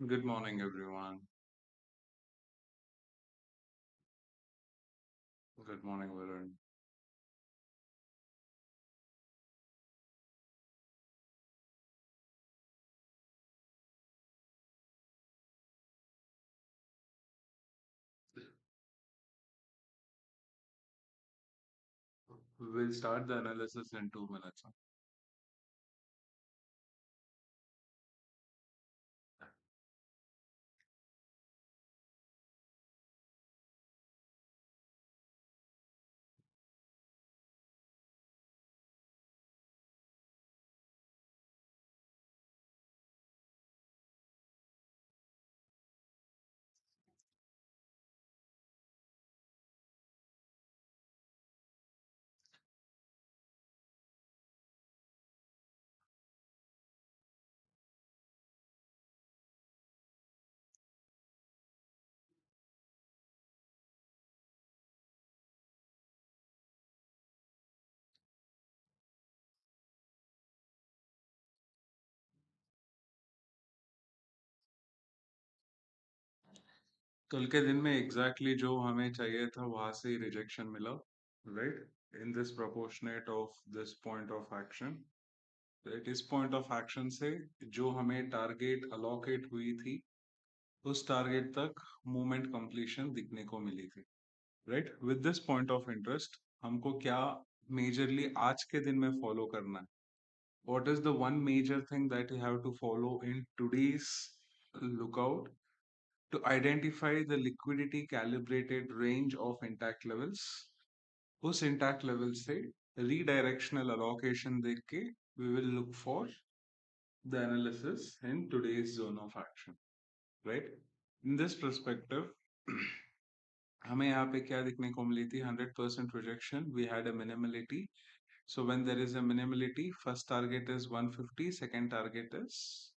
Good morning, everyone. Good morning, Varun. We'll start the analysis in 2 minutes. कल के दिन में एग्जैक्टली जो हमें चाहिए था वहां से ही रिजेक्शन मिला, right? In this proportionate of this point of action, right? इस पॉइंट ऑफ एक्शन से जो हमें टारगेट अलोकेट हुई थी उस टारगेट तक मूवमेंट कंप्लीशन दिखने को मिली थी, right? With this point of interest हमको क्या मेजरली आज के दिन में फॉलो करना है? What is the one major thing that you have to follow in today's lookout to identify the liquidity calibrated range of intact levels? उस intact level से redirectional allocation देख के we will look for the analysis in today's zone of action, right? In this perspective, हमें यहाँ पे क्या दिखने को मिली थी? 100% rejection. We had a minimality. So when there is a minimality, first target is 150, second target is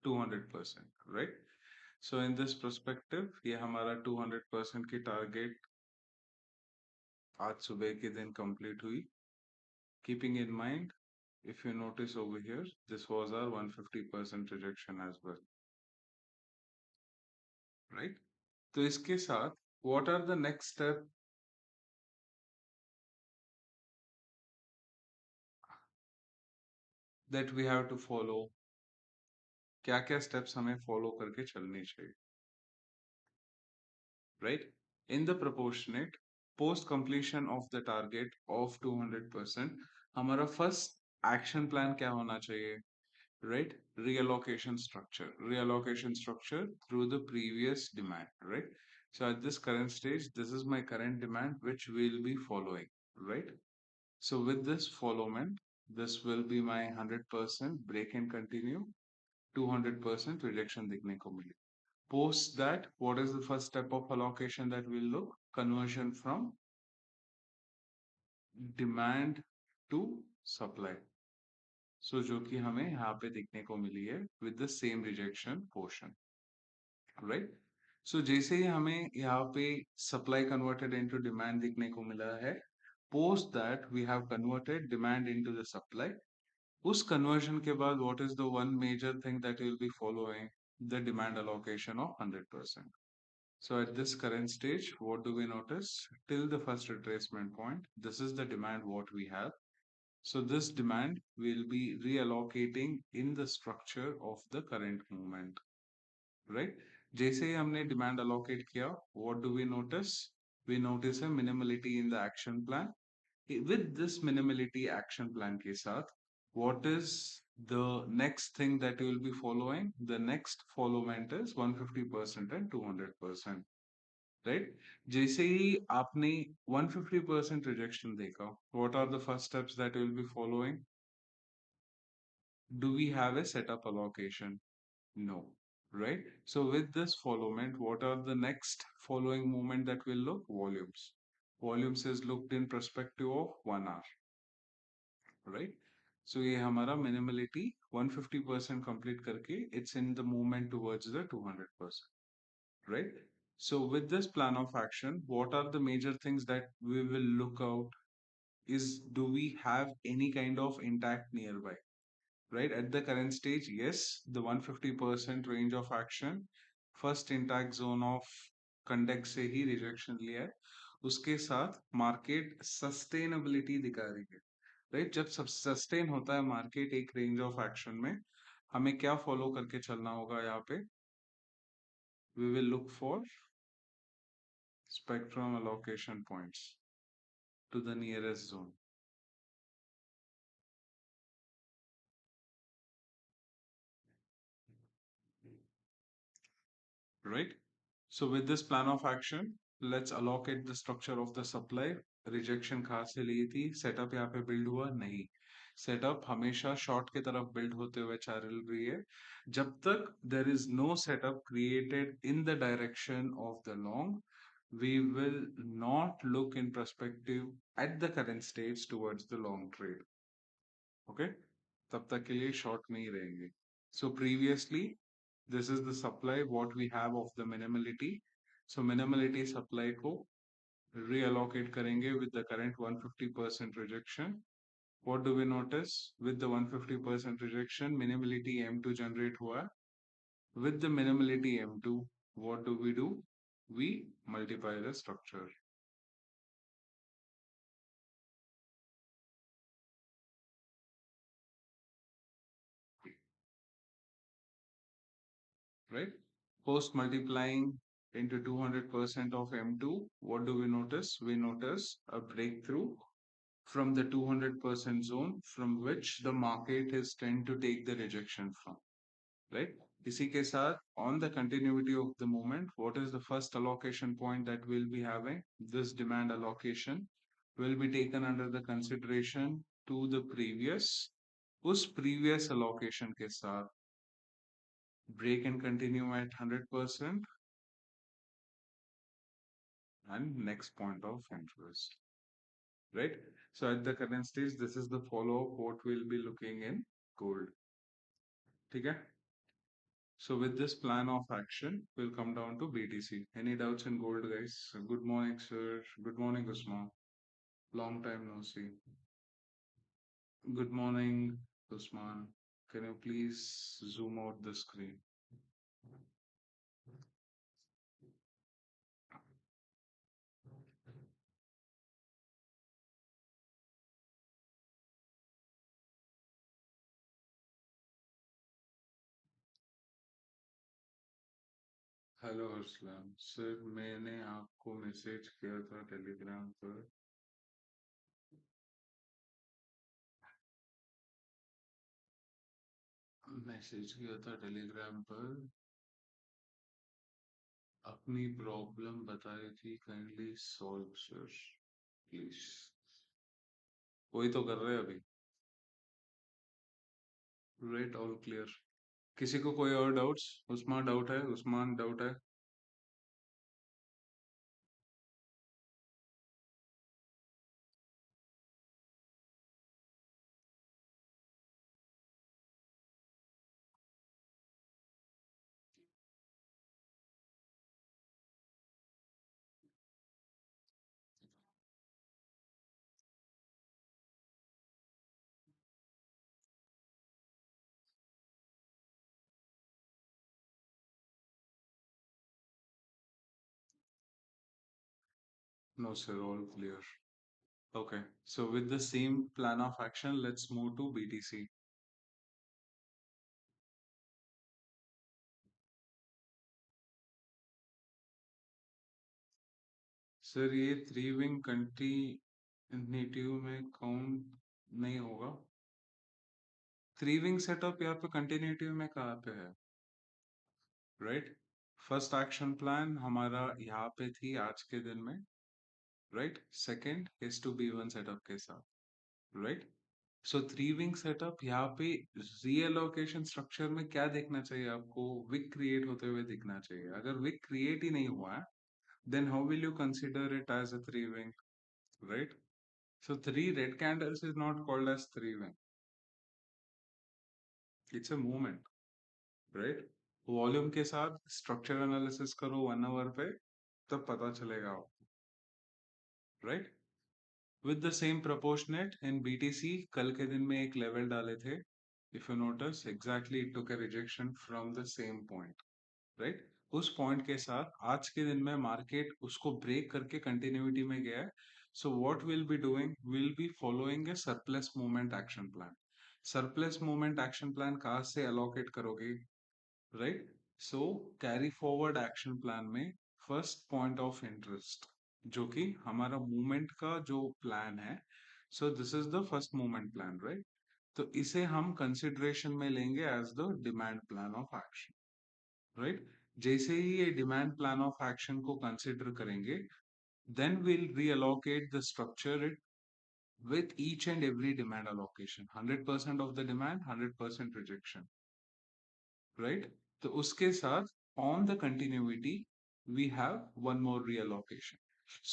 200%, right? So in this perspective, ये हमारा 200% की target आज सुबह के दिन complete हुई. Keeping in mind, if you notice over here, this was our 150% rejection as well, right? तो इसके साथ what are the next step that we have to follow? क्या क्या steps हमें follow करके चलनी चाहिए, right? In the proportionate, post completion of the target of 200%, हमारा first action plan क्या होना चाहिए, right? Reallocation structure through the previous demand, right? So at this current stage, this is my current demand which we'll be following, right? So with this followment, this will be my 100% break and continue, 200% rejection दिखने को मिली. Post that, what is the first step of allocation that we'll look? Conversion from demand to supply. So जो कि हमें यहाँ पे दिखने को मिली है with the same rejection portion, right? So जैसे ही हमें यहाँ पे supply converted into demand दिखने को मिला है, post that we have converted demand into the supply. उस conversion के बाद what is the one major thing that will be following? The demand allocation of 100%. So at this current stage, what do we notice? Till the first retracement point, this is the demand what we have. So this demand will be reallocating in the structure of the current movement, right? जैसे ही हमने demand allocate किया, what do we notice? We notice a minimality in the action plan. With this minimality action plan के साथ, what is the next thing that you will be following? The next followment is 150% and 200%. Right? जैसे ही आपने 150% rejection देखा, what are the first steps that you will be following? Do we have a setup allocation? No, right? So with this followment, what are the next following movement that will look? Volumes. Volumes is looked in perspective of 1 hour, right? So ये हमारा minimality 150% complete करके it's in the movement towards the 200%. Right? So with this plan of action, what are the major things that we will look out is, do we have any kind of intact nearby? right? At the current stage, yes, the 150% range of action, first intact zone of conduct से ही rejection लिया है, उसके साथ market sustainability दिखा रही है, right? जब सब सस्टेन होता है मार्केट एक रेंज ऑफ एक्शन में, हमें क्या फॉलो करके चलना होगा यहाँ पे? We will look for spectrum allocation points to the nearest zone, right? So with this plan of action, let's allocate the structure of the supply. Rejection कहाँ से ली थी? सेटअप यहाँ पे बिल्ड हुआ नहीं, सेटअप हमेशा शॉर्ट की तरफ बिल्ड होते हुए चल रही है. जब तक there is no setup created in the direction of the long, we will not look in perspective at the current stage towards the long trade. Okay, तब तक के लिए शॉर्ट में ही रहेंगे. So previously, this is the supply what we have of the minimality. So minimality supply को reallocate करेंगे with the current 150% rejection. What do we notice? With the 150% rejection, minimality M2 generate हुआ. With the minimality M2, what do? We multiply the structure. Right? Post multiplying into 200% of M2, what do we notice? We notice a breakthrough from the 200% zone from which the market is tend to take the rejection from, right? इसी के साथ on the continuity of the movement, what is the first allocation point that we'll be having? This demand allocation will be taken under the consideration to the previous, उस previous allocation के साथ break and continue at 100% and next point of interest, right? So at the current stage, this is the follow-up what we'll be looking in gold. Okay. So with this plan of action, we'll come down to BTC. Any doubts in gold, guys? Good morning, sir. Good morning, Usman. Long time no see. Good morning, Usman. Can you please zoom out the screen? Hello Aslam sir, मैंने आपको message किया था Telegram पर. Message किया था Telegram पर, अपनी problem बताई थी, काइंडली सॉल्व सर प्लीज. वही तो कर रहे हैं अभी. Right, all clear. किसी को कोई और डाउट्स? उस्मान डाउट है? उस्मान डाउट है? No sir, all clear. Okay, so with the same plan of action, let's move to BTC. Sir ये थ्री विंग कंटिन्यूटिव में काउंट नहीं होगा. थ्री विंग सेटअप यहाँ पे कंटिन्यूटिव में कहाँ पे है? राइट, फर्स्ट एक्शन प्लान हमारा यहाँ पे थी आज के दिन में, right? Second is to be one setup के साथ, right? So three wing setup यहाँ पे रीएलोकेशन स्ट्रक्चर में क्या देखना चाहिए आपको? विक क्रिएट होते हुए दिखना चाहिए. अगर विक क्रिएट ही नहीं हुआ है, then how will you consider it as a three wing, right? So three red candles is not called as three wing. It's a movement, right? Volume के साथ स्ट्रक्चर एनालिसिस करो 1 आवर पे, तब पता चलेगा आपको, right? With the same proportionate in BTC कल के दिन में एक लेवल डाले थे, if you notice, exactly it took a rejection from the same point, right? उस पॉइंट के साथ आज के दिन में मार्केट उसको ब्रेक करके कंटिन्यूटी में गया है. So what will be doing, will be following a surplus movement action plan. Surplus movement action plan कहाँ से अलोकेट करोगे, right? So carry forward action plan में फर्स्ट पॉइंट ऑफ इंटरेस्ट जो कि हमारा मूवमेंट का जो प्लान है, so this is the first movement plan, right? तो इसे हम कंसिडरेशन में लेंगे as the demand plan of action, right? जैसे ही ये डिमांड प्लान ऑफ एक्शन को कंसिडर करेंगे, then will reallocate the structure it with each and every demand allocation, 100% of the demand, 100% rejection, right? तो उसके साथ on the continuity we have one more reallocation.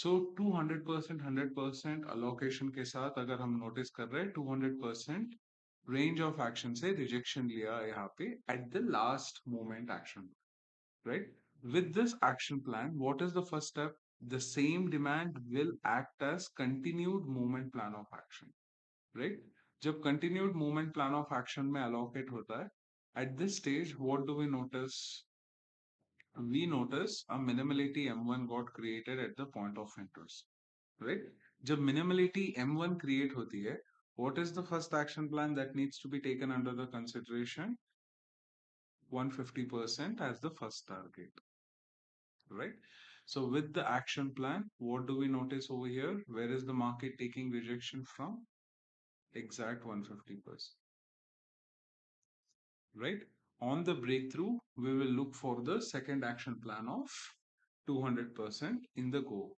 So 200% 100% allocation के साथ अगर हम notice कर रहे हैं 200% range of action से रिजेक्शन लिया यहाँ पे at the last moment action, right? With this action plan, what is the first step? The same demand will act as continued movement plan of action, right? जब continued movement plan of action में allocate होता है, at this stage, what do we notice? We notice a minimality M1 got created at the point of interest, right? जब minimality M1 create होती है, what is the first action plan that needs to be taken under the consideration? 150% as the first target, right? So with the action plan, what do we notice over here? Where is the market taking rejection from? Exact 150%, right? On the breakthrough, we will look for the second action plan of 200% in the go,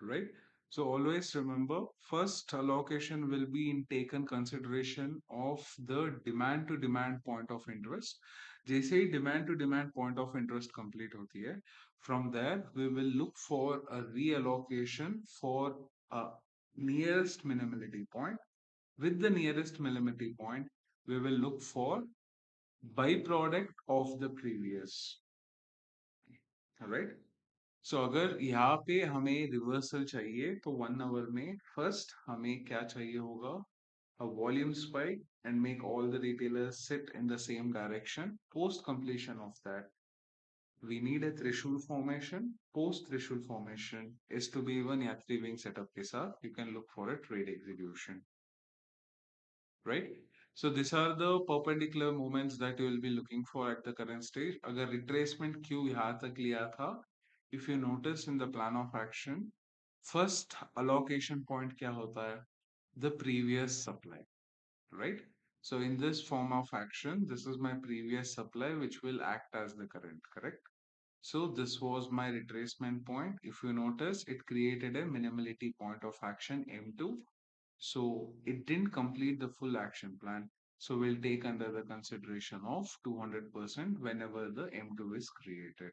right? So always remember, first allocation will be in taken consideration of the demand to demand point of interest. जैसे ही demand to demand point of interest complete होती है, from there we will look for a reallocation for a nearest minimality point. With the nearest minimality point, we will look for byproduct of the previous, right? सो अगर यहाँ पे हमें reversal चाहिए तो 1 our में first हमें क्या चाहिए होगा? A volume spike and make all the retailers sit in the same direction. Post completion of that, we need a threshold formation. Post threshold formation is to be even या 3 wing setup के साथ you can look for a trade execution, right? So these are the perpendicular movements that you will be looking for at the current stage. अगर retracement Q यहाँ तक लिया था, if you notice in the plan of action, first allocation point क्या होता है? The previous supply, right? So in this form of action, this is my previous supply which will act as the current, correct? So this was my retracement point. If you notice, it created a minimality point of action M2. So it didn't complete the full action plan. So we'll take under the consideration of 200% whenever the M2 is created,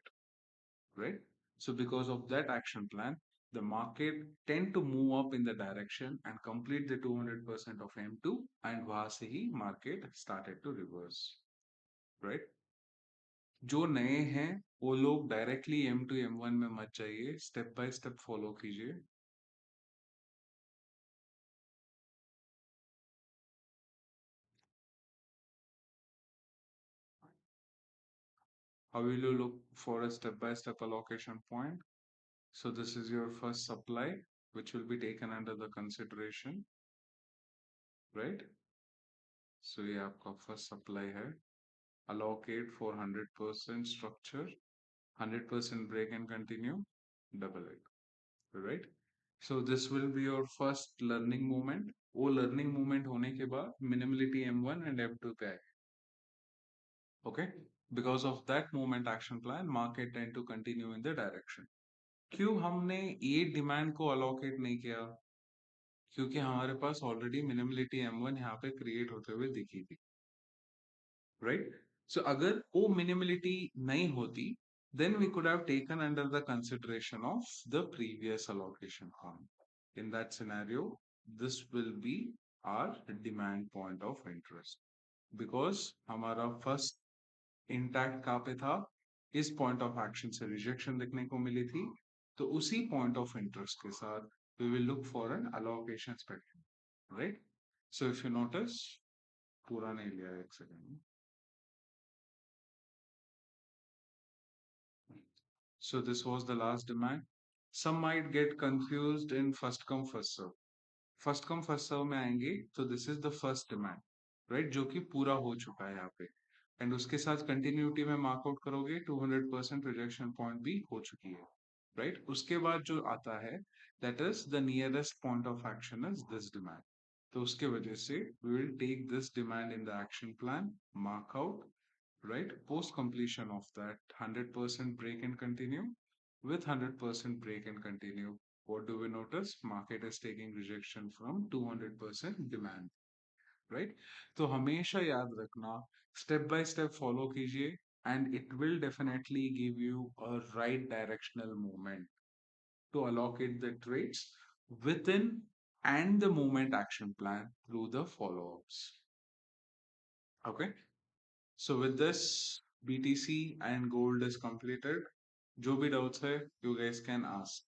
right? So because of that action plan, the market tend to move up in the direction and complete the 200% of M2 and वहां से ही market started to reverse, right? जो नए हैं वो लोग directly M2 M1 में मत जाइए, स्टेप बाय स्टेप फॉलो कीजिए. How will you look for a step by step allocation point? So this is your first supply, which will be taken under the consideration, right? So ये आपका first supply है. Allocate for 100% structure, 100% break and continue, double it, right? So this will be your first learning moment. वो learning moment होने के बाद minimality M1 and M2 पे आए. Okay? Because of that moment action plan, market tend to continue in the direction. क्यों हमने ये demand को अलोकेट नहीं किया? क्योंकि हमारे पास ऑलरेडी मिनिमलिटी M1 यहाँ पे क्रिएट होते हुए दिखी थी, राइट? सो अगर वो मिनिमलिटी नहीं होती, then we could have taken under the consideration of the previous allocation arm. In that scenario, this will be our demand point of interest because हमारा first इंटैक्ट कहाँ पे था? इस पॉइंट ऑफ एक्शन से रिजेक्शन देखने को मिली थी तो उसी पॉइंट ऑफ इंटरेस्ट के साथ we will look for an allocation spectrum, right? So if you notice, पूरा नहीं लिया एक second. So this was the last demand. Some might get confused in first come first serve. First come first serve में आएंगे तो this is the first demand, right, जो कि पूरा हो चुका है यहाँ पे. एंड उसके साथ कंटिन्यूटी में मार्कआउट करोगे 200% रिजेक्शन पॉइंट भी हो चुकी है, राइट. उसके बाद जो आता है that is the nearest point of action is this demand. तो उसके वजह से we will take this demand in the action plan, mark out, right, post completion of that 100% break and continue. With 100% break and continue, what do we notice? Market is taking rejection from 200% demand, right? तो हमेशा याद रखना, step by step follow कीजिए, and it will definitely give you a right directional movement to allocate the trades within and the movement action plan through the follow-ups. Okay. So with this, BTC and gold is completed. जो भी doubts है, you guys can ask.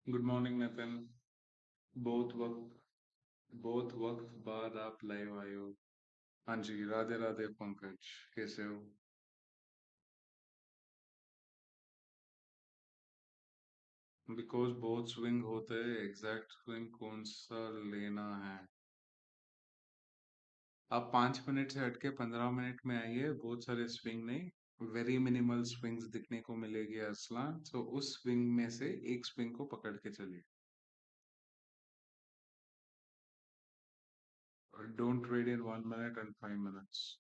Good morning, Nathan. बहुत वक्त बहुत वक्त बाद आप live आए हो. हाँ जी, राधे राधे पंकज, कैसे हो? बिकॉज बहुत स्विंग होते हैं, एग्जैक्ट स्विंग कौन सा लेना है. आप 5 मिनट से हटके 15 मिनट में आइए, बहुत सारे स्विंग नहीं, वेरी मिनिमल स्विंग्स दिखने को मिलेगी असलान. तो उस स्विंग में से एक स्विंग को पकड़ के चलिए. Don't trade in 1 minute and 5 minutes.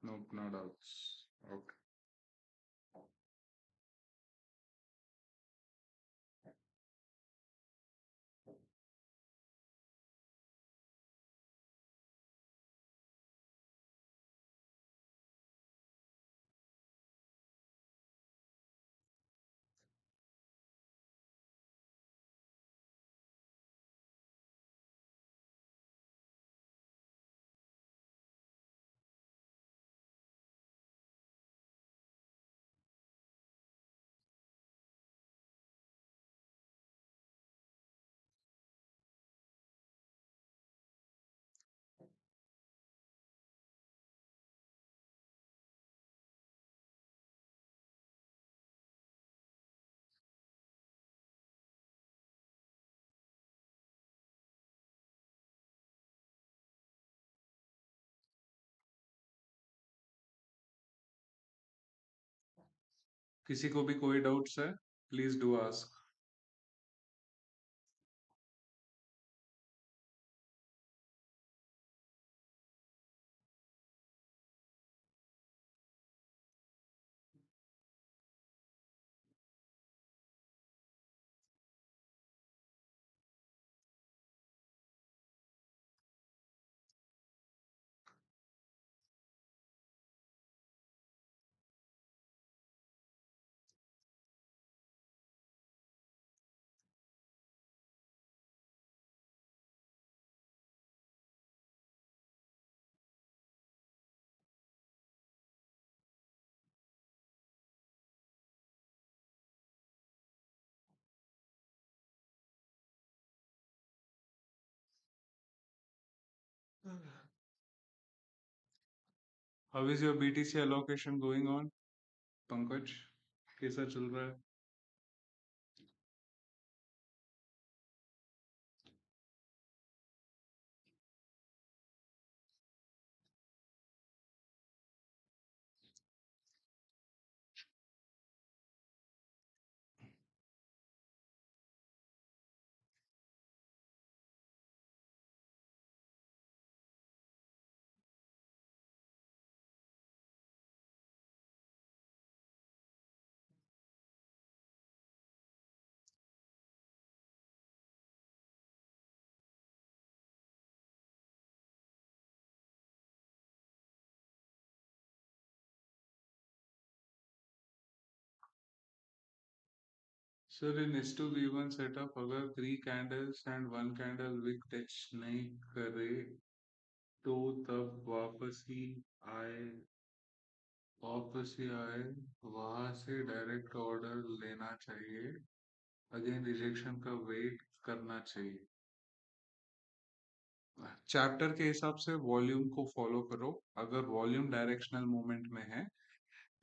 Nope, no doubts. Okay. किसी को भी कोई डाउट्स है, please do ask. How is your BTC allocation going on, Pankaj? कैसा चल रहा है? सर इन S2V1 सेटअप अगर 3 candles and 1 candle wick touch नहीं करे तो तब आए वापस ही आए वहां से डायरेक्ट ऑर्डर लेना चाहिए, अगेन रिजेक्शन का वेट करना चाहिए। चैप्टर के हिसाब से वॉल्यूम को फॉलो करो। अगर वॉल्यूम डायरेक्शनल मूवमेंट में है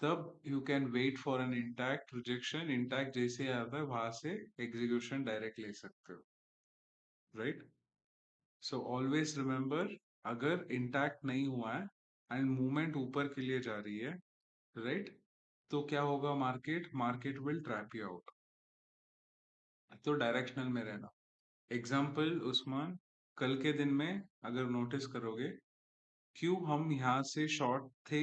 तब you can wait for an intact rejection, intact जैसे आता है वहां से एग्जीक्यूशन डायरेक्ट ले सकते हो, राइट? सो ऑलवेज रिमेंबर, अगर इंटैक्ट नहीं हुआ है एंड मूवमेंट ऊपर के लिए जा रही है, राइट, तो क्या होगा? Market market will trap you out. तो डायरेक्शनल में रहना। एग्जाम्पल उस्मान, कल के दिन में अगर नोटिस करोगे क्यों हम यहाँ से शॉर्ट थे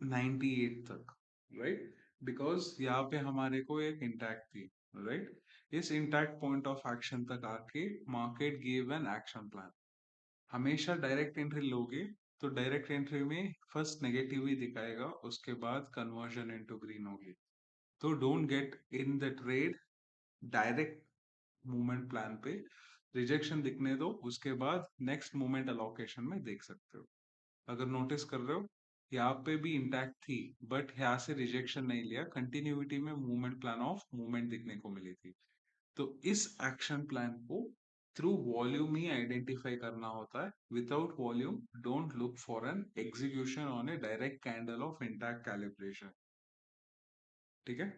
98 तक, राइट? बिकॉज यहाँ पे हमारे को एक इंटैक्ट थी, राइट? इस इंटैक्ट पॉइंट ऑफ एक्शन तक आके market give an action plan. हमेशा डायरेक्ट एंट्री लोगे तो डायरेक्ट एंट्री में फर्स्ट नेगेटिव ही दिखाएगा, उसके बाद कन्वर्जन इनटू ग्रीन होगी। तो don't get in the trade direct movement plan पे। रिजेक्शन दिखने दो, उसके बाद नेक्स्ट मूवमेंट अलोकेशन में देख सकते हो। अगर नोटिस कर रहे हो यहाँ पे भी इंटैक्ट थी बट यहाँ से रिजेक्शन नहीं लिया, कंटिन्यूटी में मूवमेंट प्लान ऑफ मूवमेंट दिखने को मिली थी। तो इस एक्शन प्लान को थ्रू वॉल्यूम ही आइडेंटिफाई करना होता है। Without volume don't look for an execution on a direct candle of intact calibration. ठीक है?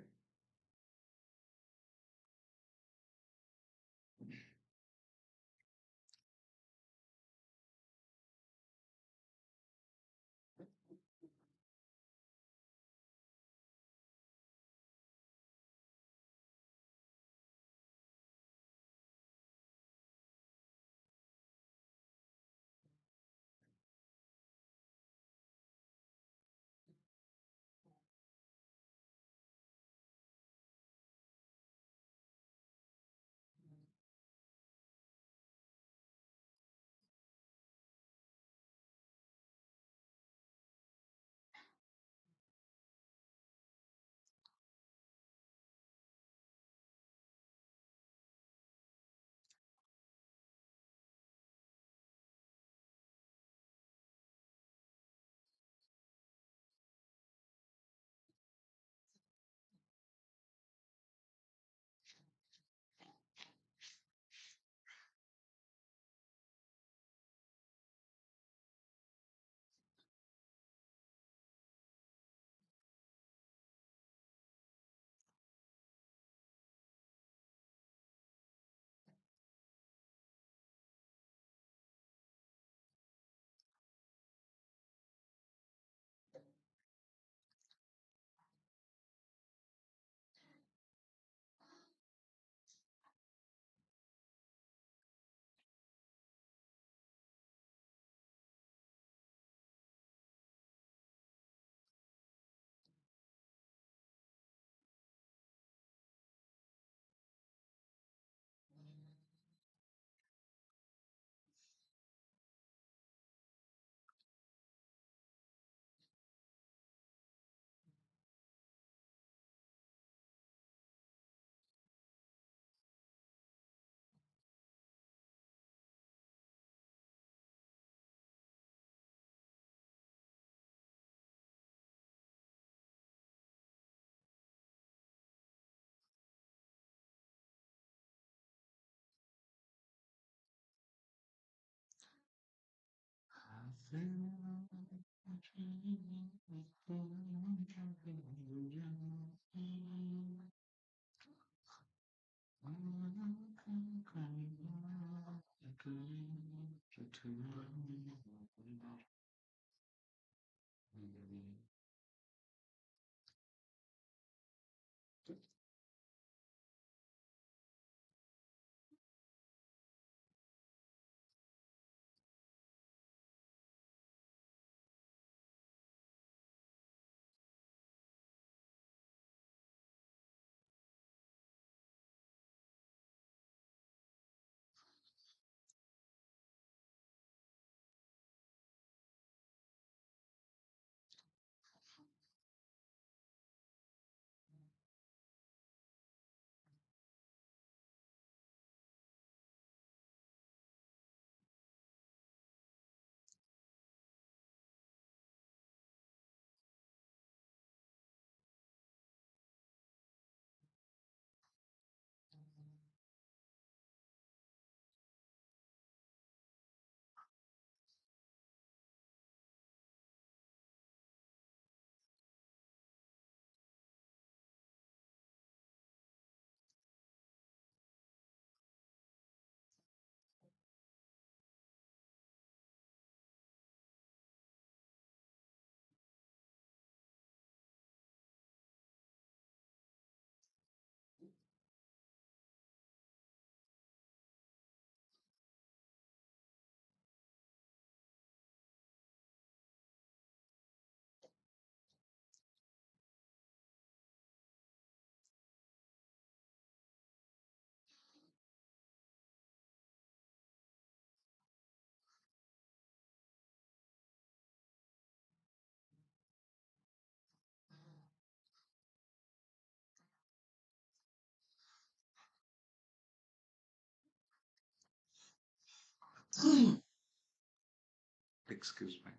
Excuse me.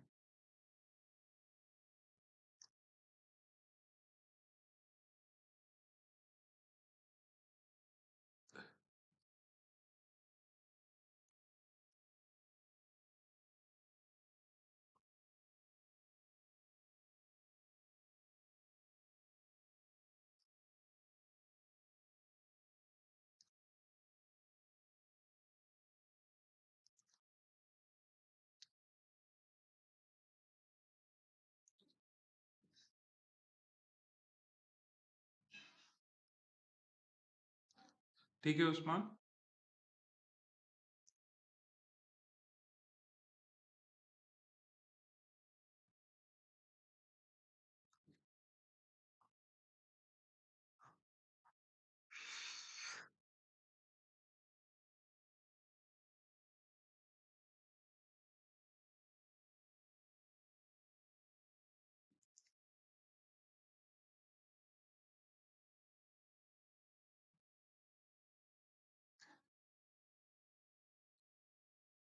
ठीक है Usman.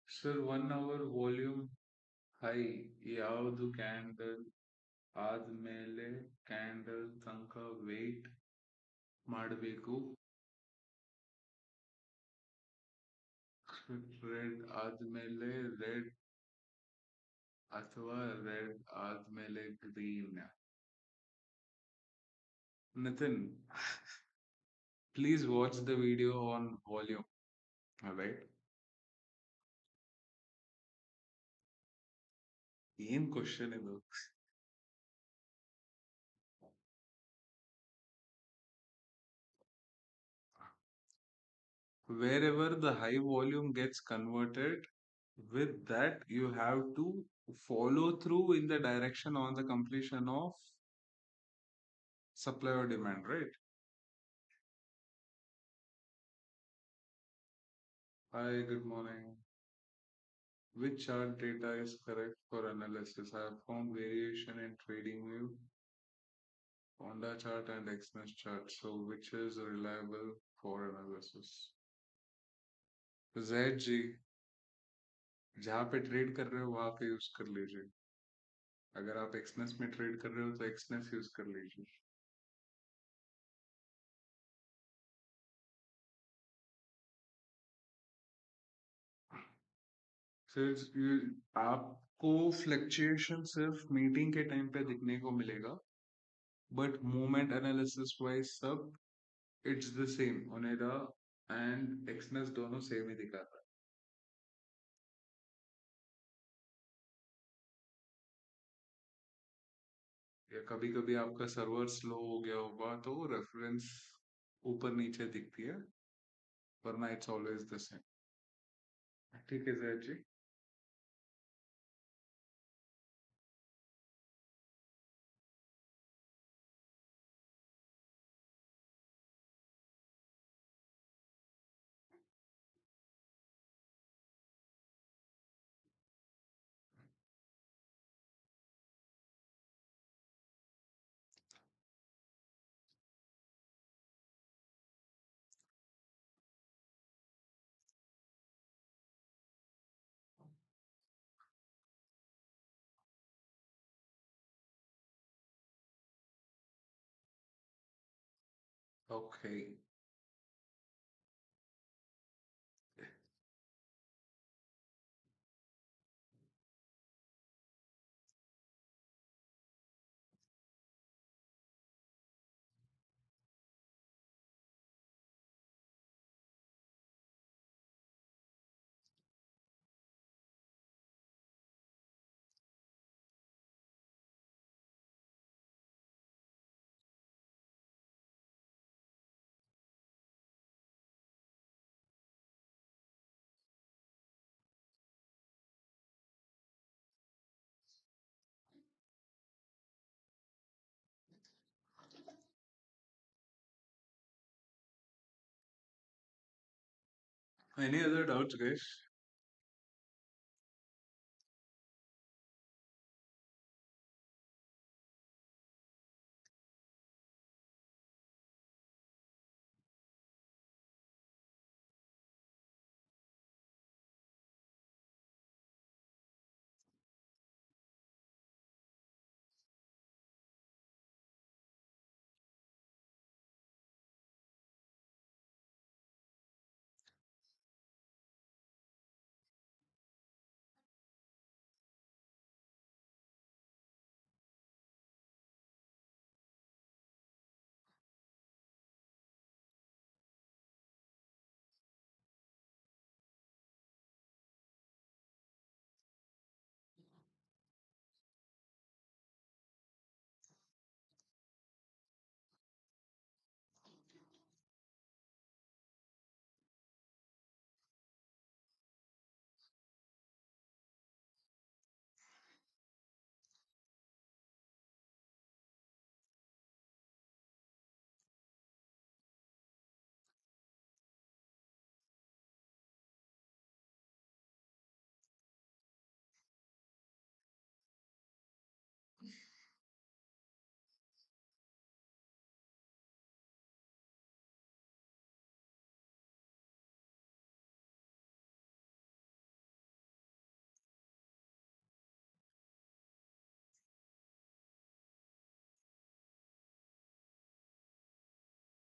Sir, 1 hour volume high ಯಾವುದು ಕ್ಯಾಂಡಲ್ ಆದ್ಮೇಲೆ ಕ್ಯಾಂಡಲ್ ತನಕ ವೇಟ್ ಮಾಡಬೇಕು. ರೆಡ್ ಆದ್ಮೇಲೆ ರೆಡ್ ಅಥವಾ ರೆಡ್ ಆದ್ಮೇಲೆ green. Nitin, please watch the video on volume. Alright? ಏನ್ ಕ್ವಶನ್ ಇದು? Wherever the high volume gets converted, with that you have to follow through in the direction on the completion of supply or demand, right? Hi, good morning. Which chart data is correct for analysis? I have found variation in trading view, Honda chart and Exness chart. So which is reliable for analysis? Z जी, जहाँ पे trade कर रहे हो वहां पे use कर लीजिए. अगर आप एक्सनेस में ट्रेड कर रहे हो तो एक्सनेस यूज कर लीजिए. सिर्फ आपको फ्लक्चुएशन सिर्फ मीटिंग के टाइम पे दिखने को मिलेगा, बट मूवमेंट एनालिसिस वाइज सब it's the same. Oanda and Exness दोनों सेम ही दिखाता है. या कभी कभी आपका सर्वर स्लो हो गया होगा तो रेफरेंस ऊपर नीचे दिखती है, वरना इट्स ऑलवेज द सेम. ठीक है जय जी. Okay. Any other doubts, guys?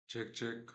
Check, check.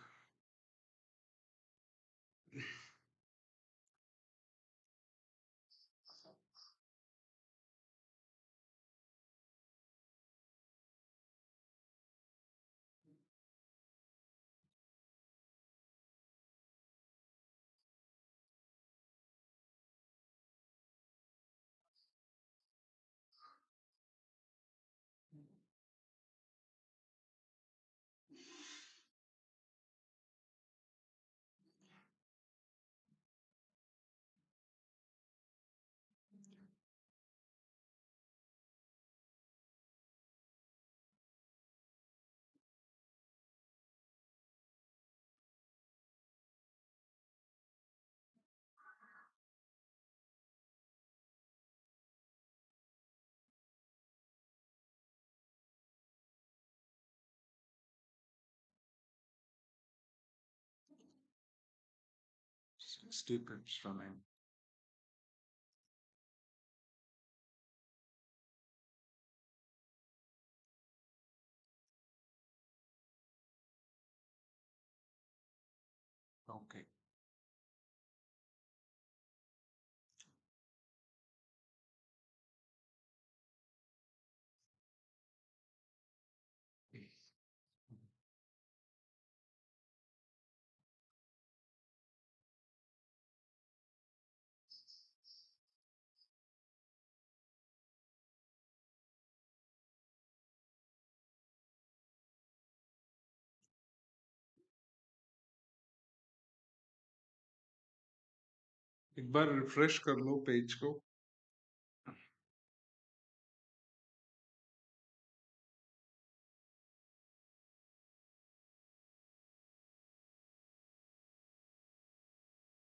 Sixty pips running. Okay. एक बार रिफ्रेश कर लो पेज को.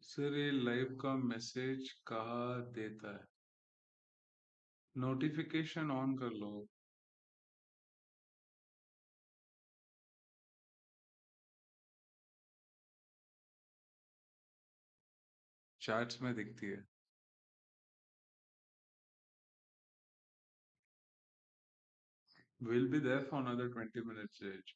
सर ये लाइव का मैसेज कहाँ देता है? नोटिफिकेशन ऑन कर लो. चैट्स में दिखती है. We'll be there for another 20 minutes, Age.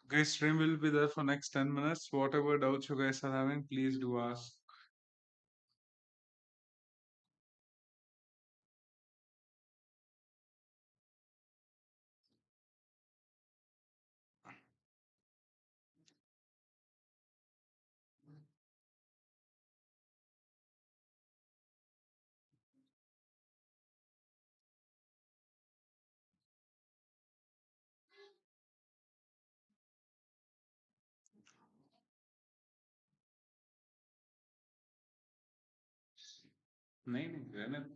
Guys, stream will be there for next 10 minutes. Whatever doubts you guys are having, please do ask. नहीं नहीं रहने दो.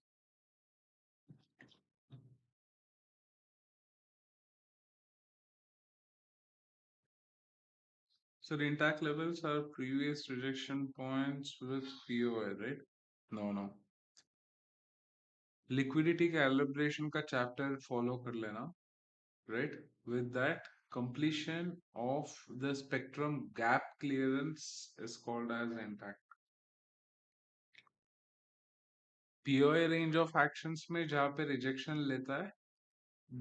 So the intact levels are previous rejection points with POI, right? No, no. Liquidity calibration का chapter follow कर लेना, right? With that, completion of the spectrum gap clearance is called as intact. POI range of actions में जहाँ पे rejection लेता है,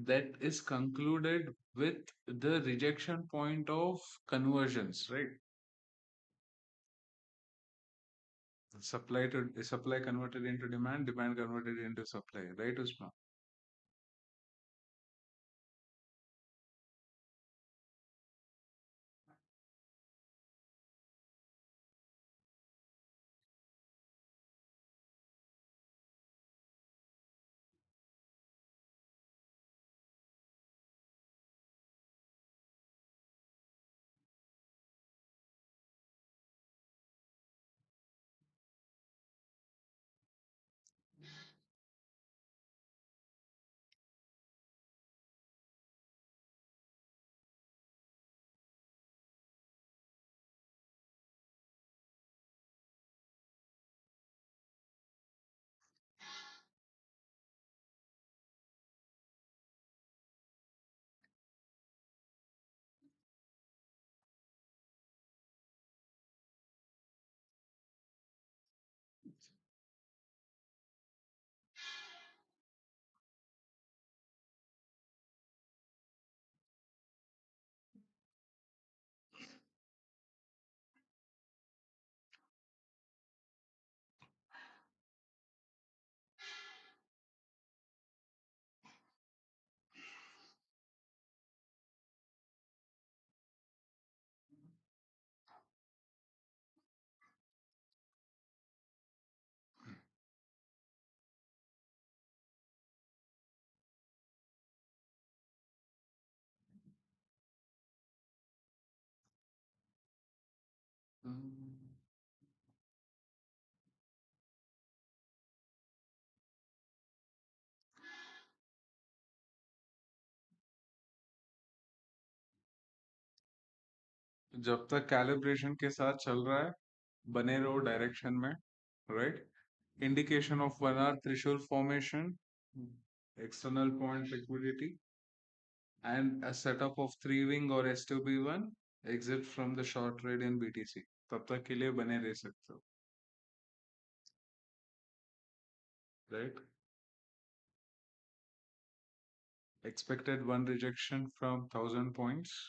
that is concluded with the rejection point of conversions, right? Supply converted into demand, demand converted into supply, right, Usman? जब तक calibration के साथ चल रहा है, बने रहो डायरेक्शन में, right? Indication of 1 hour threshold formation, external point liquidity, and a setup of 3 wing or S2B1 exit from the short trade in BTC. तब तक के लिए बने रह सकते हो, right? Expected one rejection from 1000 points.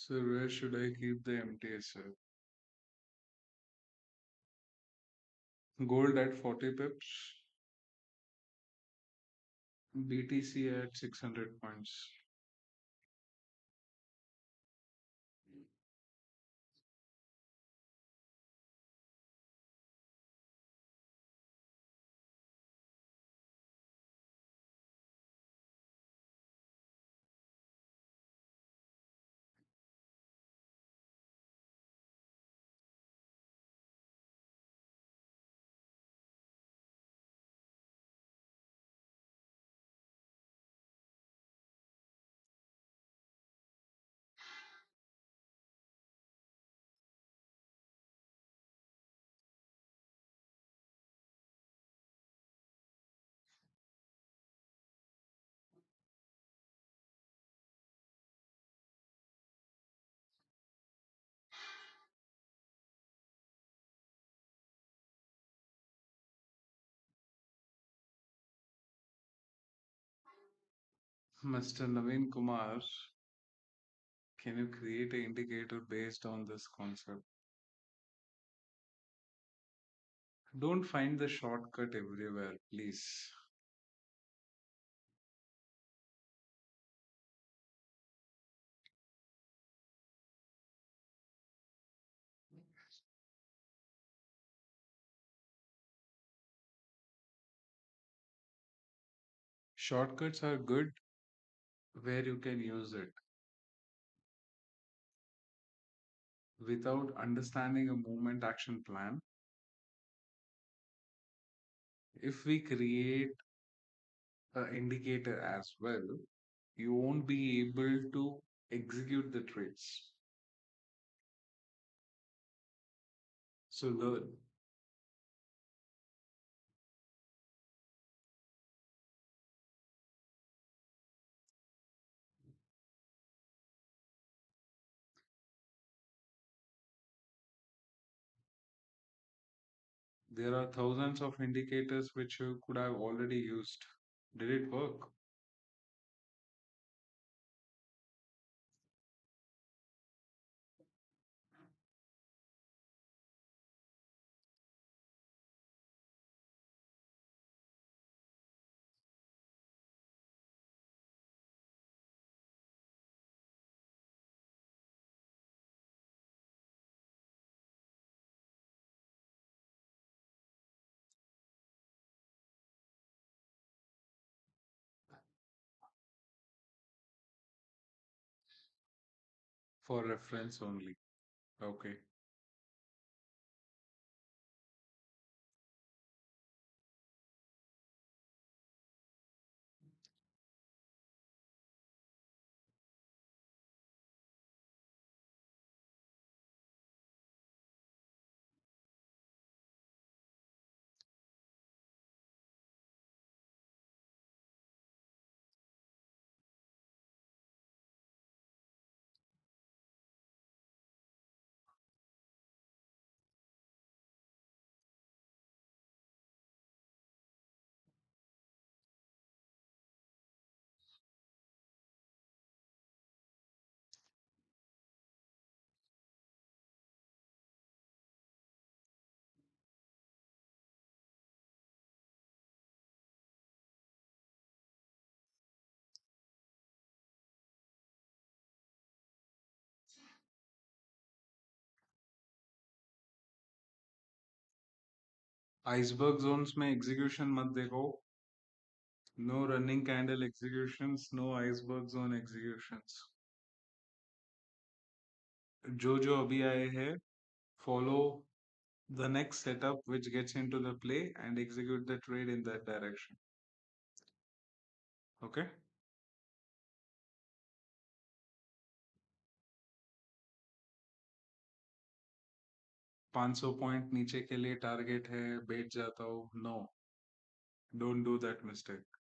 So where should I keep the MTS? Gold at 40 pips, BTC at 600 points. Mr. Naveen Kumar, can you create an indicator based on this concept? Don't find the shortcut everywhere, please. Shortcuts are good where you can use it. Without understanding a movement action plan, if we create an indicator as well, you won't be able to execute the trades. So learn. There are thousands of indicators which you could have already used. Did it work? For reference only. Okay. Iceberg zones में execution मत देखो. No running candle executions, no iceberg zone executions. जो जो अभी आए हैं, follow the next setup which gets into the play and execute the trade in that direction. Okay? 500 point नीचे के लिए टारगेट है, बैठ जाता हूँ. No, don't do that mistake.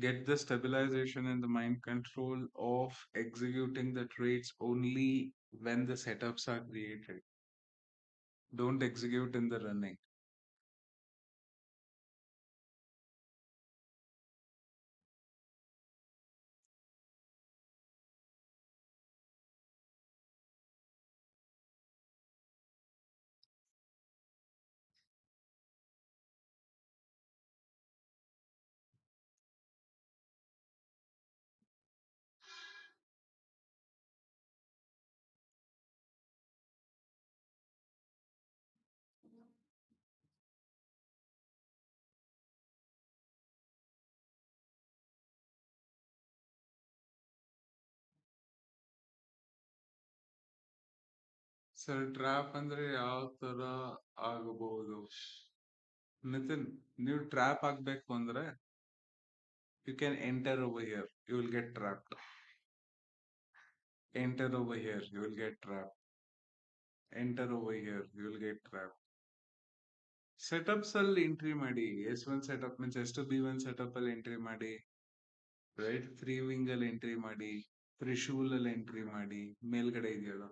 Get the stabilization and the mind control of executing the trades only when the setups are created. Don't execute in the running. Sir trap ಅಂದ್ರೆ ಯಾವ ತರ ಆಗಬಹುದು? ನಿತಿನ್, ನೀವು ಟ್ರ್ಯಾಪ್ ಆಗ್ಬೇಕು ಅಂದ್ರೆ you can enter over here, you will get trapped. Enter over here, you will get trapped. Enter over here, you will get trapped. Setups ಅಲ್ಲಿ entry ಮಾಡಿ. S1 setup means S2B1 setup ಅಲ್ಲಿ entry ಮಾಡಿ, right? Free wing ಅಲ್ಲಿ entry ಮಾಡಿ, free ಶೂಲ್ ಅಲ್ಲಿ entry ಮಾಡಿ. ಮೇಲ್ಗಡೆ ಇದೆಯಲ್ಲ,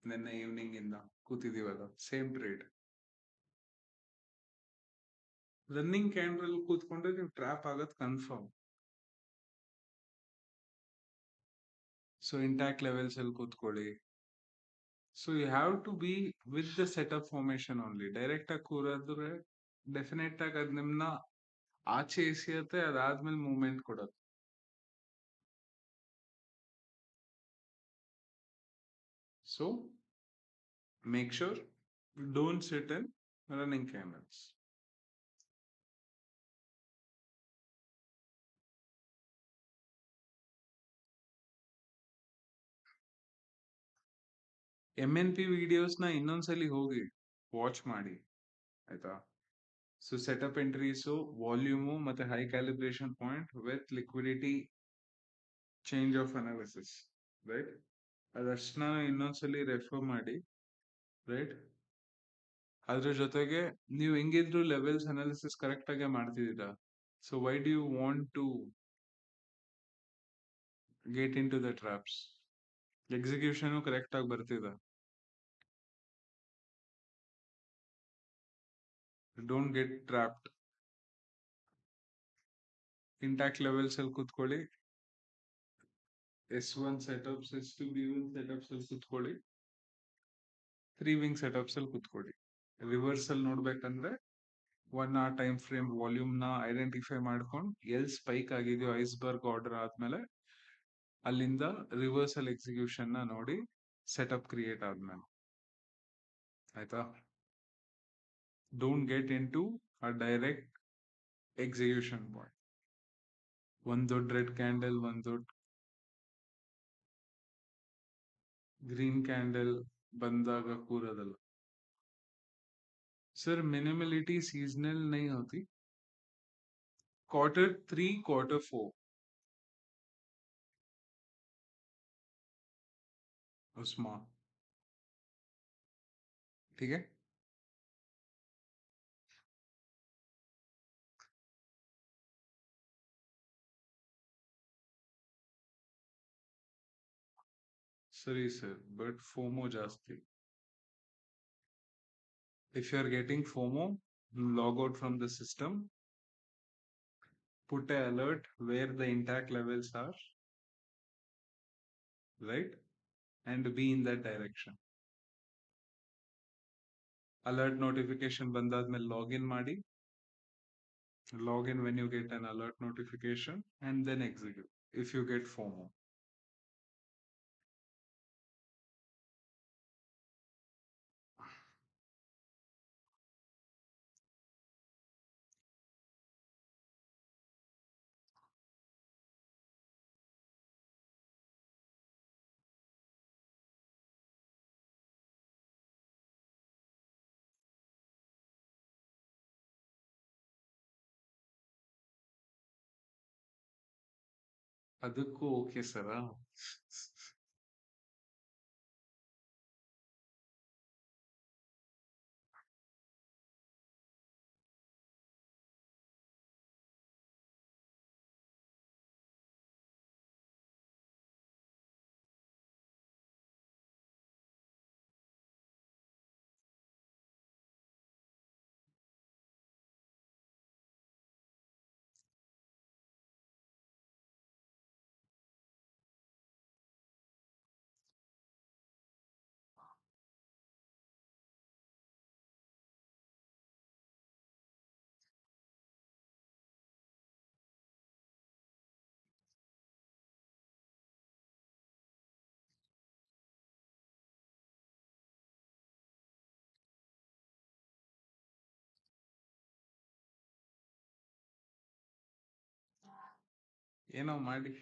ನಿನ್ನೆ ಈವ್ನಿಂಗ್ ಇಂದ ಕೂತಿದೀವಲ್ಲ, ಸೇಮ್ ಟ್ರೇಡ್. ರನ್ನಿಂಗ್ ಕ್ಯಾಂಡಲ್ ಕೂತ್ಕೊಂಡ್ರೆ ನೀವು ಟ್ರ್ಯಾಪ್ ಆಗೋದು ಕನ್ಫರ್ಮ್. ಸೊ ಇಂಟ್ಯಾಕ್ಟ್ ಲೆವೆಲ್ಸ್ ಅಲ್ಲಿ ಕೂತ್ಕೊಳ್ಳಿ. So you have to be with the setup formation only. Direct ಆಗಿ ಕೂರಿದ್ರೆ ಡೆಫಿನೆಟ್ ಆಗಿ ಅದ್ ನಿಮ್ನ ಆಚೆ ಎಸಿಯತ್ತೆ, ಅದಾದ್ಮೇಲೆ ಮೂವ್ಮೆಂಟ್ ಕೊಡತ್ತೆ. So make sure don't sit in running candles. MNP ವಿಡಿಯೋಸ್ನ ಇನ್ನೊಂದ್ಸಲಿ ಹೋಗಿ ವಾಚ್ ಮಾಡಿ, ಆಯ್ತಾ? ಸೊ ಸೆಟಪ್ ಎಂಟ್ರೀಸು, ವಾಲ್ಯೂಮು ಮತ್ತೆ high calibration point with liquidity change of analysis, right? ಅದಷ್ಟನ್ನ ಇನ್ನೊಂದ್ಸಲಿ ರೆಫರ್ ಮಾಡಿ, ರೈಟ್? ಅದ್ರ ಜೊತೆಗೆ ನೀವು ಹೆಂಗಿದ್ರು ಲೆವೆಲ್ಸ್ ಅನಾಲಿಸಿಸ್ ಕರೆಕ್ಟ್ ಆಗಿ ಮಾಡ್ತಿದ್ದೀರಾ. So why do you want to get into the traps? Execution correct ಆಗಿ ಬರ್ತಿದೆ. Don't get trapped. Intact levels ಅಲ್ಲಿ ಕೂತ್ಕೊಳ್ಳಿ. S1 ಸೆಟಪ್ಸ್, S2B1 ಸೆಟಪ್ಸ್ ಅಲ್ಲಿ ಕೂತ್ಕೊಳ್ಳಿ. ತ್ರೀ ವಿಂಗ್ ಸೆಟಪ್ಸ್ ಅಲ್ಲಿ ಕೂತ್ಕೊಳ್ಳಿ. ರಿವರ್ಸಲ್ ನೋಡ್ಬೇಕಂದ್ರೆ 1 hour ಟೈಮ್ ಫ್ರೇಮ್ ವಾಲ್ಯೂಮ್ ನ ಐಡೆಂಟಿಫೈ ಮಾಡ್ಕೊಂಡು ಎಲ್ ಸ್ಪೈಕ್ ಆಗಿದೆಯೋ ಐಸ್ಬರ್ಗ್ ಆರ್ಡರ್ ಆದ್ಮೇಲೆ ಅಲ್ಲಿಂದ ರಿವರ್ಸಲ್ ಎಕ್ಸಿಕ್ಯೂಷನ್ ನ ನೋಡಿ ಸೆಟಪ್ ಕ್ರಿಯೇಟ್ ಆದ್ಮೇಲೆ, ಆಯ್ತಾ? Don't get into a direct execution point. ಒಂದ್ ದೊಡ್ಡ ರೆಡ್ ಕ್ಯಾಂಡಲ್, ಒಂದ್ ದೊಡ್ಡ ಗ್ರೀನ್ ಕ್ಯಾಂಡಲ್ ಬಂದಾಗ ಕೂರೋದಲ್ಲ. सर मिनिमलिटी सीजनल नहीं होती. Q3, Q4 उसमें, ठीक है? Sorry sir, but FOMO जास्ती. If you are getting FOMO, log out from the system, put an alert where the intact levels are, right? And be in that direction. Alert notification ಬಂದಾದ್ಮೇಲೆ login ಮಾಡಿ. Login when you get an alert notification and then execute if you get FOMO. ಅದಕ್ಕೂ okay sir. ಏನೋ ಮಾಡಿ.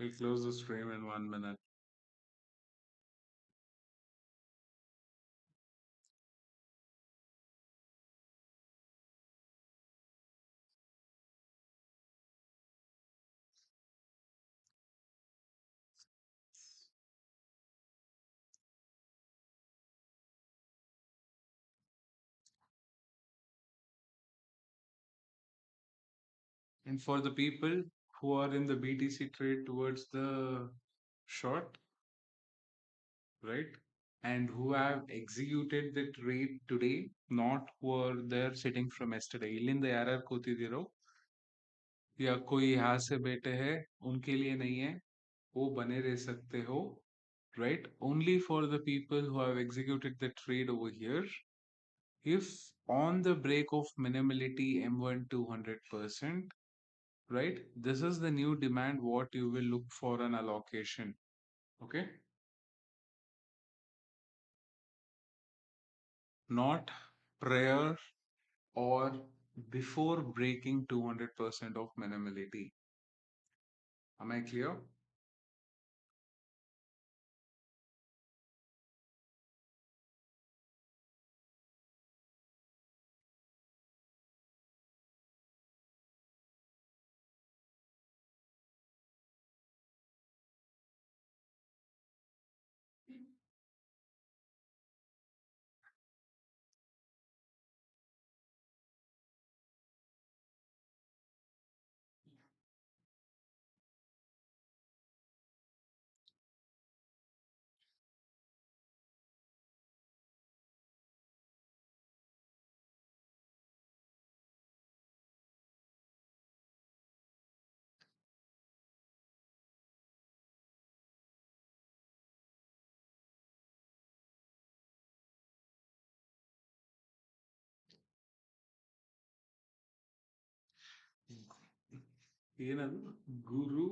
We'll close the stream in 1 minute. And for the people who are in the BTC trade towards the short, right? And who have executed the trade today, not who are there sitting from yesterday. इಲ್ಲಿಂದ ಯಾರ್ಯಾರು ಕೂತಿದ್ದೀರೋ या कोई यहाँ से बैठे हैं उनके लिए नहीं है, वो बने रह सकते हो, right? Only for the people who have executed the trade over here. If on the break of minimality M1 200%, right? This is the new demand what you will look for an allocation. Okay? Not prior or before breaking 200% of minimality. Am I clear? ಏನದು ಗುರು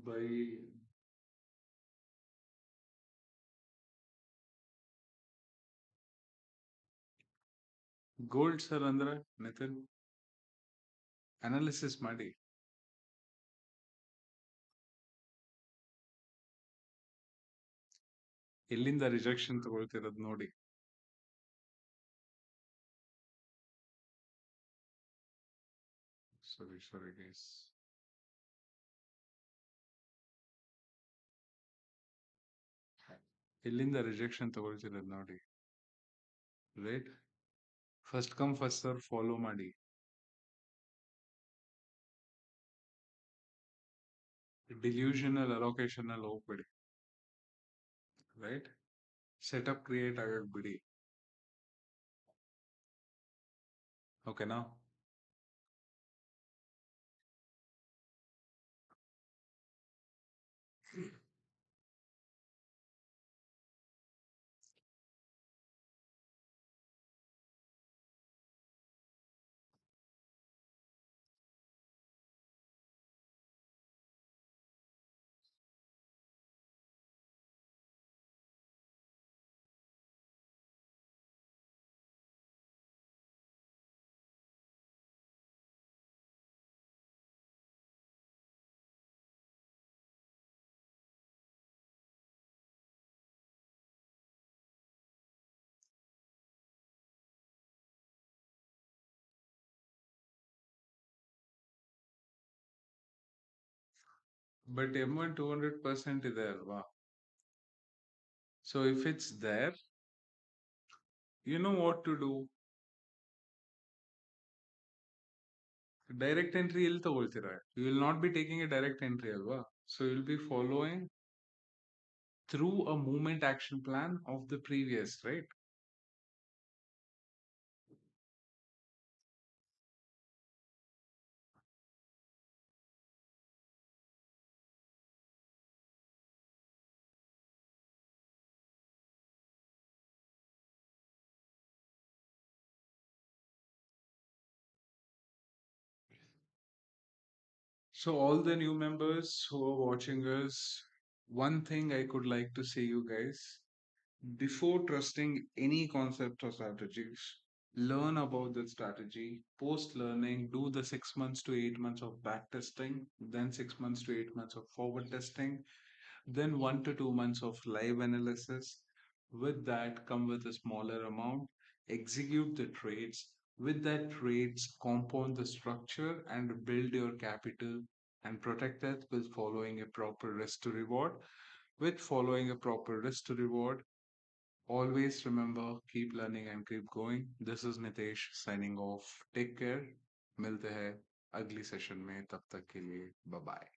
by gold sir ಅಂದ್ರೆ Nitin analysis ಮಾಡಿ. ಎಲ್ಲಿಂದ rejection ತಗೊಳ್ತಿರೋದು ನೋಡಿ. Sorry guys. ಎಲ್ಲಿಂದ rejection ತಗೊಳ್ತಿರೋದು ನೋಡಿ, right? First come first serve follow ಮಾಡಿ. ಡಿಲ್ಯೂಷನಲ್ allocation ಅಲ್ಲಿ ಹೋಗ್ಬೇಡಿ, ರೈಟ್? ಸೆಟಪ್ ಕ್ರಿಯೇಟ್ ಆಗಕ್ ಬಿಡಿ, ಓಕೆನಾ? but M1 200% is there. Wow. So if it's there, you know what to do. Direct entry ಎಲ್ಲಿ ತಗೊಳ್ತೀರಾ? You will not be taking a direct entry ಅಲ್ವಾ? So you'll be following through a movement action plan of the previous, right? So all the new members who are watching us, one thing I could like to say you guys, before trusting any concept or strategies, learn about the strategy. Post learning, do the 6 months to 8 months of back testing, then 6 months to 8 months of forward testing, then 1 to 2 months of live analysis. With that, come with a smaller amount, execute the trades. With that trades, compound the structure and build your capital and protect it with following a proper risk to reward. With following a proper risk to reward, always remember, keep learning and keep going. This is Nitesh signing off. Take care. मिलते हैं अगली session में तब तक के लिए bye bye